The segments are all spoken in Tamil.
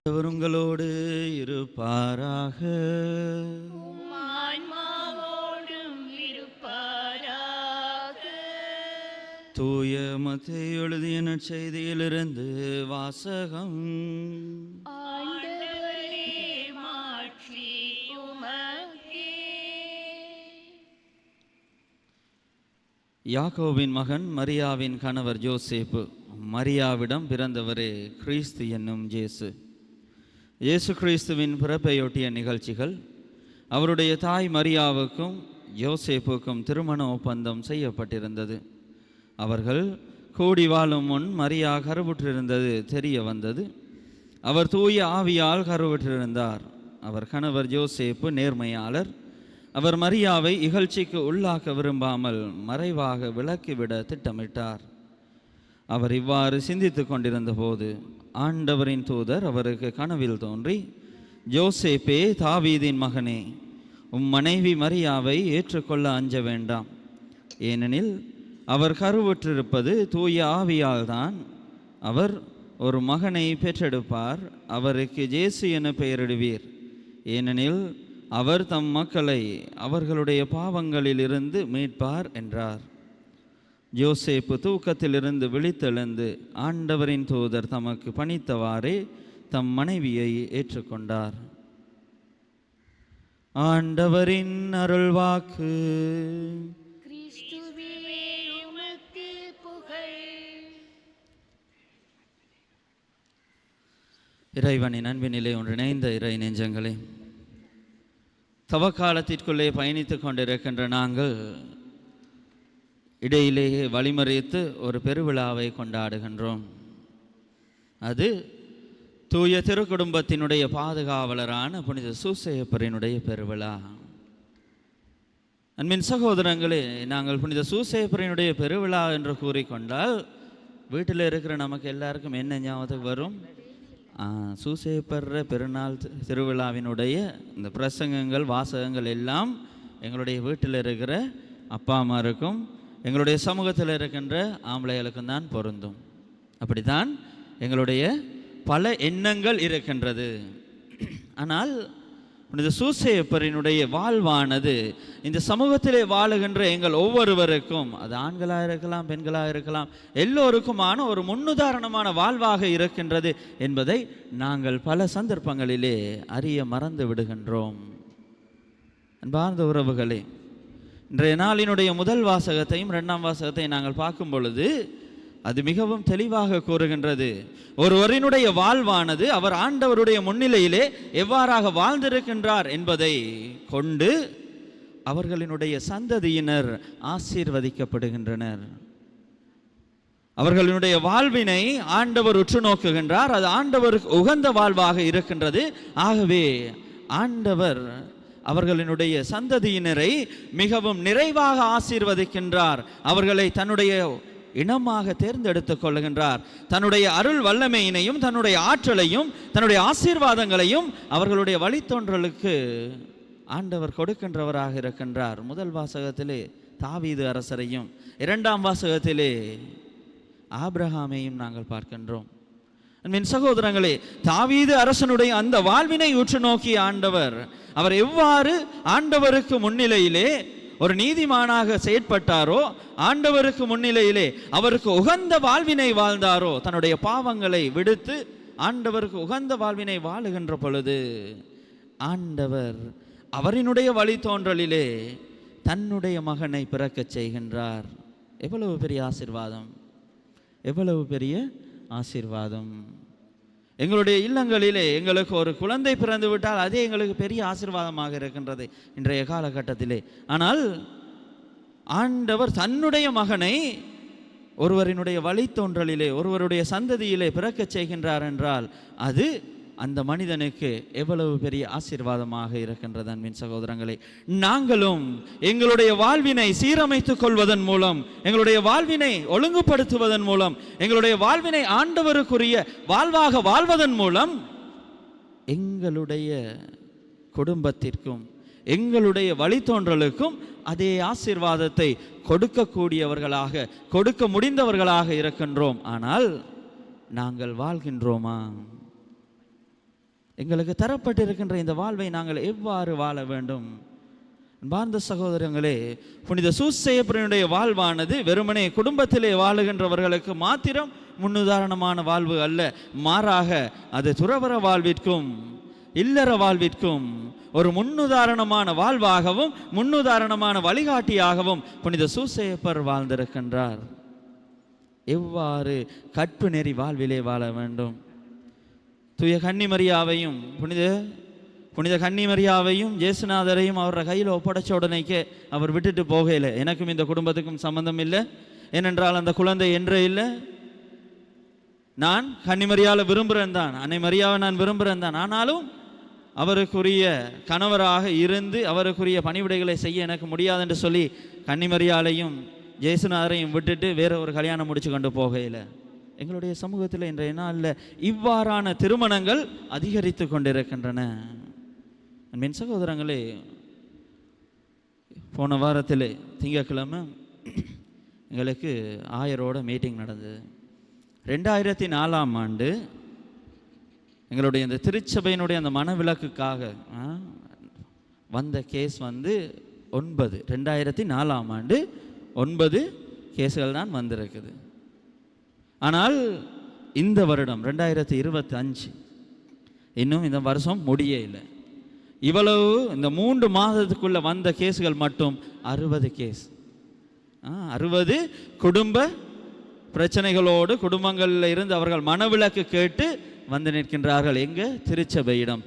அவர் உங்களோடு இருப்பாராக. தூய மத்தேயு எழுதிய நற்செய்தியிலிருந்து வாசகம். யாக்கோபின் மகன் மரியாவின் கணவர் யோசேப்பு, மரியாவிடம் பிறந்தவரே கிறிஸ்து என்னும் இயேசு. இயேசு கிறிஸ்துவின் பிறப்பையொட்டிய நிகழ்ச்சிகள். அவருடைய தாய் மரியாவுக்கும் யோசேப்புக்கும் திருமண ஒப்பந்தம் செய்யப்பட்டிருந்தது. அவர்கள் கூடி வாழும் முன் மரியா கருவுற்றிருந்தது தெரிய வந்தது. அவர் தூய ஆவியால் கருவுற்றிருந்தார். அவர் கணவர் யோசேப்பு நேர்மையாளர். அவர் மரியாவை இகழ்ச்சிக்கு உள்ளாக்க விரும்பாமல் மறைவாக விலக்கிவிட திட்டமிட்டார். அவர் இவ்வாறு சிந்தித்து கொண்டிருந்த போது ஆண்டவரின் தூதர் அவருக்கு கனவில் தோன்றி, யோசேப்பே, தாவீதின் மகனே, உம் மனைவி மரியாவை ஏற்றுக்கொள்ள அஞ்ச வேண்டாம். ஏனெனில் அவர் கருவுற்றிருப்பது தூய ஆவியால் தான். அவர் ஒரு மகனை பெற்றெடுப்பார். அவருக்கு இயேசு என பெயரிடுவீர். ஏனெனில் அவர் தம் மக்களை அவர்களுடைய பாவங்களிலிருந்து மீட்பார் என்றார். யோசேப்பு தூக்கத்திலிருந்து விழித்தெழுந்து ஆண்டவரின் தூதர் தமக்கு பணித்தவாறே தம் மனைவியை ஏற்றுக்கொண்டார். ஆண்டவரின் அருள்வாக்கு. இறைவனின் அன்பினிலே ஒன்றிணைந்த இறை நெஞ்சங்களே, தவக்காலத்திற்குள்ளே பயணித்து கொண்டிருக்கின்ற நாங்கள் இடையிலேயே வழிமறித்து ஒரு பெருவிழாவை கொண்டாடுகின்றோம். அது தூய திருக்குடும்பத்தினுடைய பாதுகாவலரான புனித சூசேப்பரினுடைய பெருவிழா. அன்பின் சகோதரங்களே, நாங்கள் புனித சூசேப்பரினுடைய பெருவிழா என்று கூறிக்கொண்டால் வீட்டில் இருக்கிற நமக்கு எல்லாருக்கும் என்ன ஞாபகத்துக்கு வரும்? சூசேப்பர் பெருநாள் திருவிழாவினுடைய இந்த பிரசங்கங்கள், வாசகங்கள் எல்லாம் எங்களுடைய வீட்டில் இருக்கிற அப்பா அம்மாருக்கும் எங்களுடைய சமூகத்தில் இருக்கின்ற ஆம்பளைகளுக்கும் தான் பொருந்தும். அப்படித்தான் எங்களுடைய பல எண்ணங்கள் இருக்கின்றது. ஆனால் இந்த சூசேப்பரினுடைய வாழ்வானது இந்த சமூகத்திலே வாழுகின்ற எங்கள் ஒவ்வொருவருக்கும், அது ஆண்களாக இருக்கலாம், பெண்களாக இருக்கலாம், எல்லோருக்குமான ஒரு முன்னுதாரணமான வாழ்வாக இருக்கின்றது என்பதை நாங்கள் பல சந்தர்ப்பங்களிலே அறிய மறந்து விடுகின்றோம். அன்பார்ந்த உறவுகளே, இன்றைய நாளினுடைய முதல் வாசகத்தையும் இரண்டாம் வாசகத்தையும் நாங்கள் பார்க்கும் பொழுது அது மிகவும் தெளிவாக கூறுகின்றது. ஒருவரினுடைய வாழ்வானது அவர் ஆண்டவருடைய முன்னிலையிலே எவ்வாறாக வாழ்ந்திருக்கின்றார் என்பதை கொண்டு அவர்களினுடைய சந்ததியினர் ஆசீர்வதிக்கப்படுகின்றனர். அவர்களுடைய வாழ்வினை ஆண்டவர் உற்று நோக்குகின்றார். அது ஆண்டவருக்கு உகந்த வாழ்வாக இருக்கின்றது. ஆகவே ஆண்டவர் அவர்களினுடைய சந்ததியினரை மிகவும் நிறைவாக ஆசீர்வதிக்கின்றார். அவர்களை தன்னுடைய இனமாக தேர்ந்தெடுத்துக் கொள்கின்றார். தன்னுடைய அருள் வல்லமையினையும் தன்னுடைய ஆற்றலையும் தன்னுடைய ஆசீர்வாதங்களையும் அவர்களுடைய வழித்தோன்றலுக்கு ஆண்டவர் கொடுக்கின்றவராக இருக்கின்றார். முதல் வாசகத்திலே தாவீது அரசரையும் இரண்டாம் வாசகத்திலே ஆபிரகாமையும் நாங்கள் பார்க்கின்றோம். என் சகோதரங்களே, தாவீது அரசனுடைய அந்த வாழ்வினை உற்று நோக்கிய ஆண்டவர், அவர் எவ்வாறு ஆண்டவருக்கு முன்னிலையிலே ஒரு நீதிமானாக செயற்பட்டாரோ, ஆண்டவருக்கு முன்னிலையிலே அவருக்கு உகந்த வாழ்வினை வாழ்ந்தாரோ, தன்னுடைய பாவங்களை விடுத்து ஆண்டவருக்கு உகந்த வாழ்வினை வாழுகின்ற பொழுது ஆண்டவர் அவரினுடைய வழித்தோன்றலிலே தன்னுடைய மகனை பிறக்கச் செய்கின்றார். எவ்வளவு பெரிய ஆசீர்வாதம், எவ்வளவு பெரிய ஆசீர்வாதம். எங்களுடைய இல்லங்களிலே எங்களுக்கு ஒரு குழந்தை பிறந்து விட்டால் அதே எங்களுக்கு பெரிய ஆசீர்வாதமாக இருக்கின்றது இன்றைய காலகட்டத்திலே. ஆனால் ஆண்டவர் தன்னுடைய மகனை ஒருவரினுடைய வழித்தோன்றலிலே ஒருவருடைய சந்ததியிலே பிறக்கச் செய்கின்றார் என்றால் அது அந்த மனிதனுக்கு எவ்வளவு பெரிய ஆசீர்வாதமாக இருக்கின்றது. அன்பின் சகோதரங்களே, நாங்களும் எங்களுடைய வாழ்வினை சீரமைத்துக் கொள்வதன் மூலம், எங்களுடைய வாழ்வினை ஒழுங்குபடுத்துவதன் மூலம், எங்களுடைய வாழ்வினை ஆண்டவருக்குரிய வாழ்வாக வாழ்வதன் மூலம் எங்களுடைய குடும்பத்திற்கும் எங்களுடைய வழித்தோன்றலுக்கும் அதே ஆசீர்வாதத்தை கொடுக்கக்கூடியவர்களாக, கொடுக்க முடிந்தவர்களாக இருக்கின்றோம். ஆனால் நாங்கள் வாழ்கின்றோமா? எங்களுக்கு தரப்பட்டிருக்கின்ற இந்த வாழ்வை நாங்கள் எவ்வாறு வாழ வேண்டும்? அன்பார்ந்த சகோதரங்களே, புனித சூசேப்பருடைய வாழ்வானது வெறுமனே குடும்பத்திலே வாழுகின்றவர்களுக்கு மாத்திரம் முன்னுதாரணமான வாழ்வு அல்ல, மாறாக அது துறவற வாழ்விற்கும் இல்லற வாழ்விற்கும் ஒரு முன்னுதாரணமான வாழ்வாகவும் முன்னுதாரணமான வழிகாட்டியாகவும் புனித சூசேப்பர் வாழ்ந்திருக்கின்றார். எவ்வாறு கற்பு நெறி வாழ்விலே வாழ வேண்டும்? தூய கன்னிமரியாவையும் புனித கன்னிமரியாவையும் இயேசுநாதரையும் அவர கையில் ஒப்படைச்ச உடனேக்கே அவர் விட்டுட்டு போகல. எனக்கும் இந்த குடும்பத்துக்கும் சம்பந்தம் இல்லை, ஏனென்றால் அந்த குழந்தை என்றே இல்லை. நான் கன்னிமரியாவை விரும்புகிறேன் தான், அன்னை மரியாவை நான் விரும்புகிறேன் தான். ஆனாலும் அவருக்குரிய கணவராக இருந்து அவருக்குரிய பணிவிடைகளை செய்ய எனக்கு முடியாது என்று சொல்லி கன்னிமரியாலையும் இயேசுநாதரையும் விட்டுட்டு வேற ஒரு கல்யாணம் முடிச்சு கொண்டு போகையில் எங்களுடைய சமூகத்தில் இன்றைய நாளில் இவ்வாறான திருமணங்கள் அதிகரித்து கொண்டிருக்கின்றன. என் சகோதரங்களே, போன வாரத்தில் திங்கட்கிழமை எங்களுக்கு ஆயரோட மீட்டிங் நடந்தது. 2004ஆம் ஆண்டு எங்களுடைய இந்த திருச்சபையினுடைய அந்த மனவிலக்குக்காக வந்த கேஸ் 9. 2004ஆம் ஆண்டு 9 கேஸுகள் தான் வந்திருக்குது. ஆனால் இந்த வருடம் 2025 இன்னும் இந்த வருஷம் முடிய இல்லை. இவ்வளவு இந்த 3 மாதத்துக்குள்ள வந்த கேஸுகள் மட்டும் 60 கேஸ். 60 குடும்ப பிரச்சனைகளோடு குடும்பங்களில் இருந்து அவர்கள் மனவிலக்கு கேட்டு வந்து நிற்கின்றார்கள். எங்க?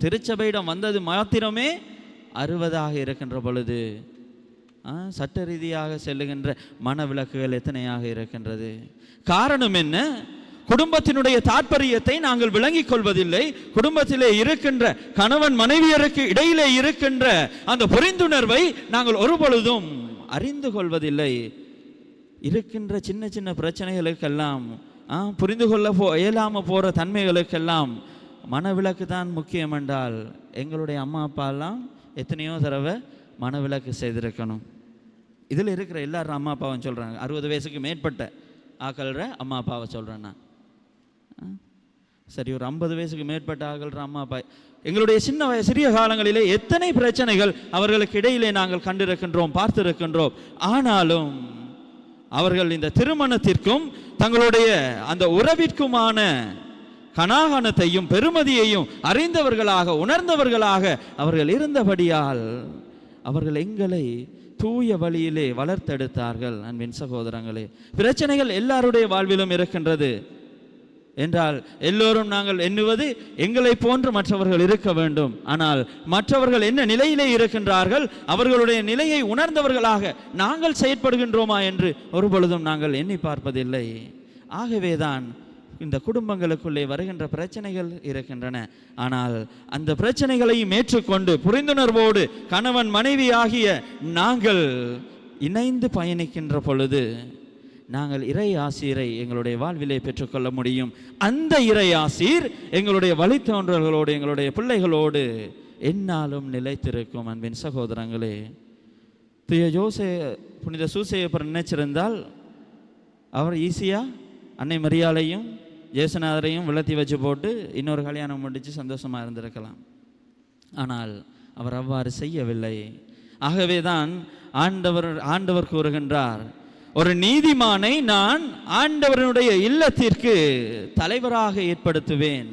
திருச்சபையிடம் வந்தது மாத்திரமே 60ஆக இருக்கின்ற பொழுது சட்ட ரீதியாக செல்லுகின்ற மனவிலக்குகள் எத்தனையாக இருக்கின்றது? காரணம் என்ன? குடும்பத்தினுடைய தாற்பயத்தை நாங்கள் விளங்கிக் கொள்வதில்லை. குடும்பத்திலே இருக்கின்ற கணவன் மனைவியருக்கு இடையிலே இருக்கின்ற அந்த புரிந்துணர்வை நாங்கள் ஒருபொழுதும் அறிந்து கொள்வதில்லை. இருக்கின்ற சின்ன சின்ன பிரச்சனைகளுக்கெல்லாம் புரிந்து கொள்ள இயலாம போற தன்மைகளுக்கெல்லாம் மனவிலக்கு தான் முக்கியம் என்றால் எங்களுடைய அம்மா அப்பாலாம் எத்தனையோ தடவை மனவிலக்கு செய்திருக்கணும். இதில் இருக்கிற எல்லாரும் அம்மா அப்பாவும் சொல்கிறாங்க. 60 வயசுக்கு மேற்பட்ட ஆக்கள்ற அம்மா அப்பாவை சொல்கிறேன் நான். சரி, ஒரு 50 வயசுக்கு மேற்பட்ட ஆகல்ற அம்மா அப்பா எங்களுடைய சிறிய காலங்களிலே எத்தனை பிரச்சனைகள் அவர்களுக்கு இடையிலே நாங்கள் கண்டிருக்கின்றோம், பார்த்திருக்கின்றோம். ஆனாலும் அவர்கள் இந்த திருமணத்திற்கும் தங்களுடைய அந்த உறவிற்குமான கனாகனத்தையும் பெருமதியையும் அறிந்தவர்களாக உணர்ந்தவர்களாக அவர்கள் இருந்தபடியால் அவர்கள் எங்களை தூய வழியிலே வளர்த்தெடுத்தார்கள். அன்பின் சகோதரங்களே, பிரச்சனைகள் எல்லாருடைய வாழ்விலும் இருக்கின்றது என்றால் எல்லோரும் நாங்கள் எண்ணுவது எங்களை போன்று மற்றவர்கள் இருக்க வேண்டும். ஆனால் மற்றவர்கள் என்ன நிலையிலே இருக்கின்றார்கள், அவர்களுடைய நிலையை உணர்ந்தவர்களாக நாங்கள் செயற்படுகின்றோமா என்று ஒரு பொழுதும் நாங்கள் எண்ணி பார்ப்பதில்லை. ஆகவேதான் இந்த குடும்பங்களுக்குள்ளே வருகின்ற பிரச்சனைகள் இருக்கின்றன. ஆனால் அந்த பிரச்சனைகளையும் ஏற்றுக்கொண்டு புரிந்துணர்வோடு கணவன் மனைவி ஆகிய நாங்கள் இணைந்து பயணிக்கின்ற பொழுது நாங்கள் இறை ஆசீரை எங்களுடைய வாழ்விலே பெற்றுக்கொள்ள முடியும். அந்த இறை ஆசீர் எங்களுடைய வழித்தோன்றல்களோடு எங்களுடைய பிள்ளைகளோடு எந்நாளும் நிலைத்திருக்கும். அன்பின் சகோதரங்களே, புனித சூசேப்பர் நினைச்சிருந்தால் அவர் ஈஸியா அன்னை மரியாளையும் ஜேசுநாதரையும் விளத்தி வச்சு போட்டு இன்னொரு கல்யாணம் முடிச்சு சந்தோஷமாக இருந்திருக்கலாம். ஆனால் அவர் அவ்வாறு செய்யவில்லை. ஆகவே தான் ஆண்டவர் கூறுகின்றார், ஒரு நீதிமானை நான் ஆண்டவருடைய இல்லத்திற்கு தலைவராக ஏற்படுத்துவேன்.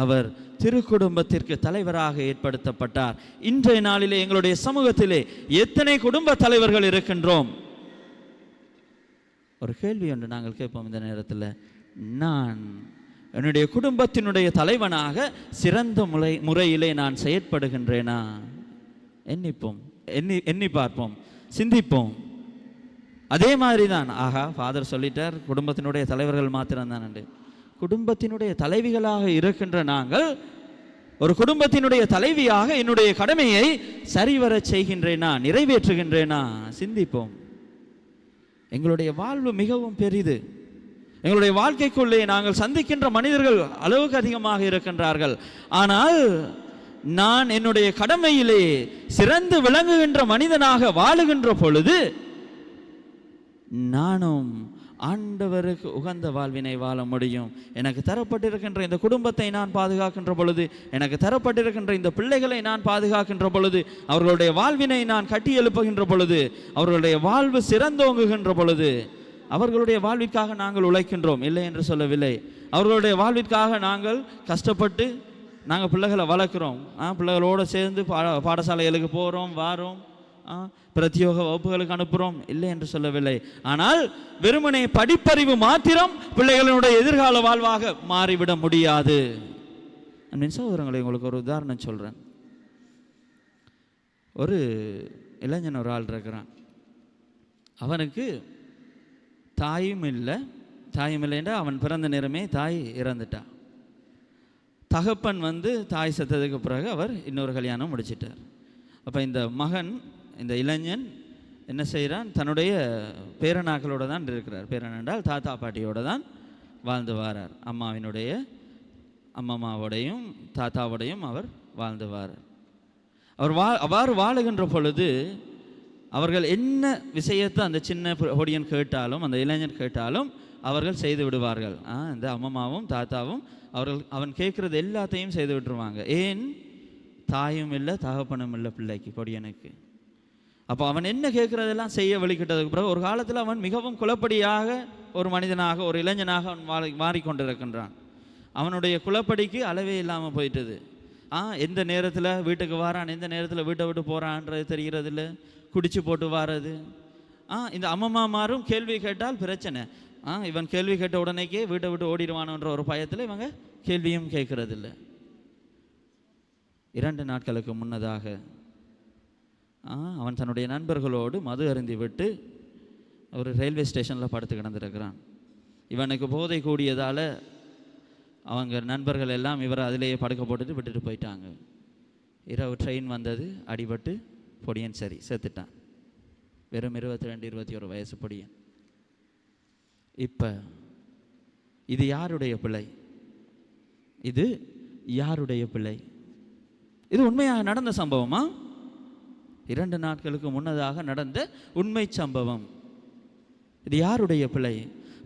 அவர் திருக்குடும்பத்திற்கு தலைவராக ஏற்படுத்தப்பட்டார். இன்றைய நாளிலே எங்களுடைய சமூகத்திலே எத்தனை குடும்ப தலைவர்கள் இருக்கின்றோம்? ஒரு கேள்வி ஒன்று நாங்கள் கேட்போம் இந்த நேரத்தில். நான் என்னுடைய குடும்பத்தினுடைய தலைவனாக சிறந்த முறையிலே நான் செயற்படுகின்றேனா? எண்ணி பார்ப்போம், சிந்திப்போம். அதே மாதிரி தான், ஆகா ஃபாதர் சொல்லிட்டார் குடும்பத்தினுடைய தலைவர்கள் மாத்திரம்தான் என்று. குடும்பத்தினுடைய தலைவிகளாக இருக்கின்ற நாங்கள் ஒரு குடும்பத்தினுடைய தலைவியாக என்னுடைய கடமையை சரிவர செய்கின்றேனா, நிறைவேற்றுகின்றேனா? சிந்திப்போம். எங்களுடைய வாழ்வு மிகவும் பெரிது. எங்களுடைய வாழ்க்கைக்குள்ளே நாங்கள் சந்திக்கின்ற மனிதர்கள் அளவுக்கு அதிகமாக இருக்கின்றார்கள். ஆனால் நான் என்னுடைய கடமையிலே சிறந்து விளங்குகின்ற மனிதனாக வாழுகின்ற பொழுது நானும் ஆண்டவருக்கு உகந்த வாழ்வினை வாழ முடியும். எனக்கு தரப்பட்டிருக்கின்ற இந்த குடும்பத்தை நான் பாதுகாக்கின்ற பொழுது, எனக்கு தரப்பட்டிருக்கின்ற இந்த பிள்ளைகளை நான் பாதுகாக்கின்ற பொழுது, அவர்களுடைய வாழ்வினை நான் கட்டி எழுப்புகின்ற பொழுது, அவர்களுடைய வாழ்வு சிறந்தோங்குகின்ற பொழுது, அவர்களுடைய வாழ்விற்காக நாங்கள் உழைக்கின்றோம், இல்லை என்று சொல்லவில்லை. அவர்களுடைய வாழ்விற்காக நாங்கள் கஷ்டப்பட்டு நாங்கள் பிள்ளைகளை வளர்க்குறோம். பிள்ளைகளோடு சேர்ந்து பாடசாலைகளுக்கு போகிறோம், வாரோம், பிரத்யோக வகுப்புகளுக்கு அனுப்புகிறோம், இல்லை என்று சொல்லவில்லை. ஆனால் வெறுமனே படிப்பறிவு மாத்திரம் பிள்ளைகளுடைய எதிர்கால வாழ்வாக மாறிவிட முடியாது. என் சகோதரங்களை உங்களுக்கு ஒரு உதாரணம் சொல்கிறேன். ஒரு இளைஞன் ஒரு ஆள் இருக்கிறான். அவனுக்கு தாயும் இல்லைன்னா அவன் பிறந்த நேரமே தாய் இறந்துட்டான். தகப்பன் தாய் செத்ததுக்கு பிறகு அவர் இன்னொரு கல்யாணம் முடிச்சிட்டார். அப்போ இந்த மகன், இந்த இளைஞன் என்ன செய்கிறான்? தன்னுடைய பேரனாக்களோடு தான் இருக்கிறார். பேரன் என்றால் தாத்தா பாட்டியோடு தான் வாழ்ந்து வாரார். அம்மாவோடையும் தாத்தாவோடையும் அவர் வாழ்ந்து வாரார். அவர் அவ்வாறு வாழுகின்ற பொழுது அவர்கள் என்ன விஷயத்தை அந்த சின்ன பொடியன் கேட்டாலும், அந்த இளைஞன் கேட்டாலும் அவர்கள் செய்து விடுவார்கள். இந்த அம்மாவும் தாத்தாவும் அவன் கேட்குறது எல்லாத்தையும் செய்து விட்டுருவாங்க. ஏன்? தாயும் இல்லை, தகப்பனும் இல்லை பிள்ளைக்கு, பொடியனுக்கு. அப்போ அவன் என்ன கேட்குறதெல்லாம் செய்ய வழிகிட்டதுக்கு பிறகு ஒரு காலத்தில் அவன் மிகவும் குலப்படியாக ஒரு மனிதனாக, ஒரு இளைஞனாக அவன் மாறிக்கொண்டிருக்கின்றான். அவனுடைய குலப்படிக்கு அளவே இல்லாமல் போயிட்டது. எந்த நேரத்தில் வீட்டுக்கு வாரான், எந்த நேரத்தில் வீட்டை விட்டு போகிறான்றது தெரிகிறதில்ல, குடிச்சு போட்டு வாரது. இந்த அம்மம்மாரும் கேள்வி கேட்டால் பிரச்சனை. இவன் கேள்வி கேட்ட உடனேக்கே வீட்டை விட்டு ஓடிடுவானுன்ற ஒரு பயத்தில் இவங்க கேள்வியும் கேட்கறதில்ல. 2 நாட்களுக்கு முன்னதாக அவன் தன்னுடைய நண்பர்களோடு மது அருந்தி விட்டு ஒரு ரயில்வே ஸ்டேஷனில் படுத்து கிடந்திருக்கிறான். இவனுக்கு போதை கூடியதால் அவங்க நண்பர்கள் எல்லாம் இவரை அதிலேயே படுக்க போட்டுட்டு விட்டுட்டு போயிட்டாங்க. இரவு ட்ரெயின் வந்தது, அடிபட்டு பொடியன் சரி செத்துட்டான். வெறும் 22-21 வயசு பொடியன். இப்போ இது யாருடைய பிள்ளை? இது யாருடைய பிள்ளை? இது உண்மையாக நடந்த சம்பவமா? 2 நாட்களுக்கு முன்னதாக நடந்த உண்மை சம்பவம். இது யாருடைய பிள்ளை?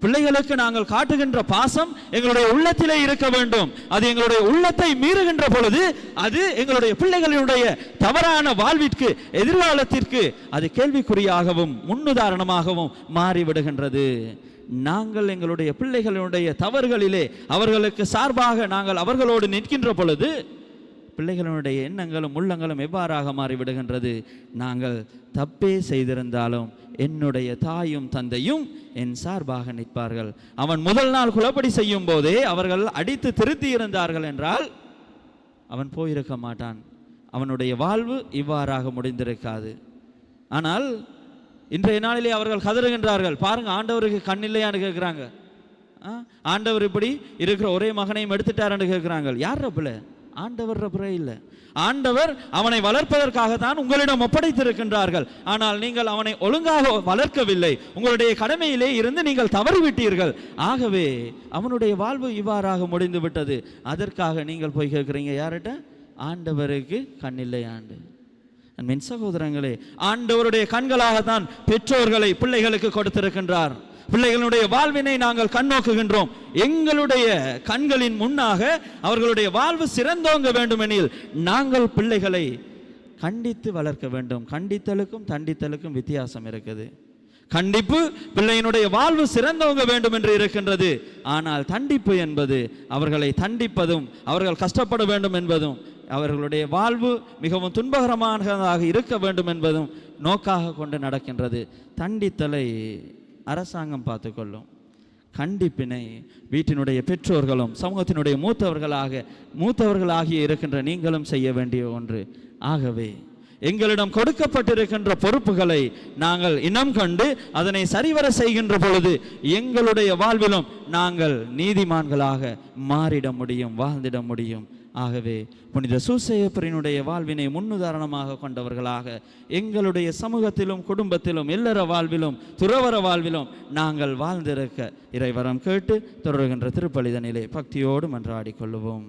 பிள்ளைகளுக்கு நாங்கள் காட்டுகின்ற பாசம் எங்களுடைய உள்ளத்திலே இருக்க வேண்டும். அது எங்களுடைய உள்ளத்தை மீறுகின்ற பொழுது அது எங்களுடைய பிள்ளைகளுடைய தவறான வாழ்விற்கு, எதிர்காலத்திற்கு அது கேள்விக்குறியாகவும் முன்னுதாரணமாகவும் மாறிவிடுகின்றது. நாங்கள் எங்களுடைய பிள்ளைகளுடைய தவறுகளிலே அவர்களுக்கு சார்பாக நாங்கள் அவர்களோடு நிற்கின்ற பொழுது பிள்ளைகளுடைய எண்ணங்களும் உள்ளங்களும் எவ்வாறாக மாறிவிடுகின்றது? நாங்கள் தப்பே செய்திருந்தாலும் என்னுடைய தாயும் தந்தையும் என் சார்பாக நிற்பார்கள். அவன் முதல் நாள் குலப்படி செய்யும் போதே அவர்கள் அடித்து திருத்தி இருந்தார்கள் என்றால் அவன் போயிருக்க மாட்டான். அவனுடைய வாழ்வு இவ்வாறாக முடிந்திருக்காது. ஆனால் இன்றைய நாளிலே அவர்கள் கதறுகின்றார்கள். பாருங்க, ஆண்டவருக்கு கண் இல்லையான்னு கேட்குறாங்க. ஆண்டவர் இப்படி இருக்கிற ஒரே மகனையும் எடுத்துட்டாருன்னு கேட்குறாங்க. யார் ரப்பில்? ஆண்டவர் ரப்பில் இல்லை. ஆண்டவர் அவனை வளர்ப்பதற்காகத்தான் உங்களிடம் ஒப்படைத்திருக்கின்றார்கள். ஆனால் நீங்கள் அவனை ஒழுங்காக வளர்க்கவில்லை. உங்களுடைய கடமையிலே இருந்து நீங்கள் தவறிவிட்டீர்கள். ஆகவே அவனுடைய வாழ்வு இவ்வாறாக முடிந்து விட்டது. அதற்காக நீங்கள் போய் கேட்குறீங்க யார்கிட்ட? ஆண்டவருக்கு கண்ணில்லை. என் சகோதரங்களே, ஆண்டவருடைய கண்களாகத்தான் பெற்றோர்களை பிள்ளைகளுக்கு கொடுத்திருக்கின்றார். பிள்ளைகளுடைய வாழ்வினை நாங்கள் கண்ணோக்குகின்றோம். எங்களுடைய கண்களின் முன்னாக அவர்களுடைய வாழ்வு சிறந்தோங்க வேண்டுமெனில் நாங்கள் பிள்ளைகளை கண்டித்து வளர்க்க வேண்டும். கண்டித்தலுக்கும் தண்டித்தலுக்கும் வித்தியாசம் இருக்குது. கண்டிப்பு பிள்ளையினுடைய வாழ்வு சிறந்தோங்க வேண்டும் என்று இருக்கின்றது. ஆனால் தண்டிப்பு என்பது அவர்களை தண்டிப்பதும் அவர்கள் கஷ்டப்பட வேண்டும் என்பதும் அவர்களுடைய வாழ்வு மிகவும் துன்பகரமானதாக இருக்க வேண்டும் என்பதும் நோக்காக கொண்டு நடக்கின்றது. தண்டித்தலை அரசாங்கம் பார்த்துக்கொள்ளும். கண்டிப்பினை வீட்டினுடைய பெற்றோர்களும் சமூகத்தினுடைய மூத்தவர்களாகிய இருக்கின்ற நீங்களும் செய்ய வேண்டிய ஒன்று. ஆகவே எங்களிடம் கொடுக்கப்பட்டிருக்கின்ற பொறுப்புகளை நாங்கள் இனம் கண்டு அதனை சரிவர செய்கின்ற பொழுது எங்களுடைய வாழ்விலும் நாங்கள் நீதிமான்களாக மாறிட முடியும், வாழ்ந்திட முடியும். ஆகவே புனித சூசையப்பரினுடைய வாழ்வினை முன்னுதாரணமாக கொண்டவர்களாக எங்களுடைய சமூகத்திலும் குடும்பத்திலும் இல்லற வாழ்விலும் துறவற வாழ்விலும் நாங்கள் வாழ்ந்திருக்க இறைவரம் கேட்டு தொடர்கின்ற திருப்பலிதனிலே பக்தியோடு மன்றாடிக் கொள்ளுவோம்.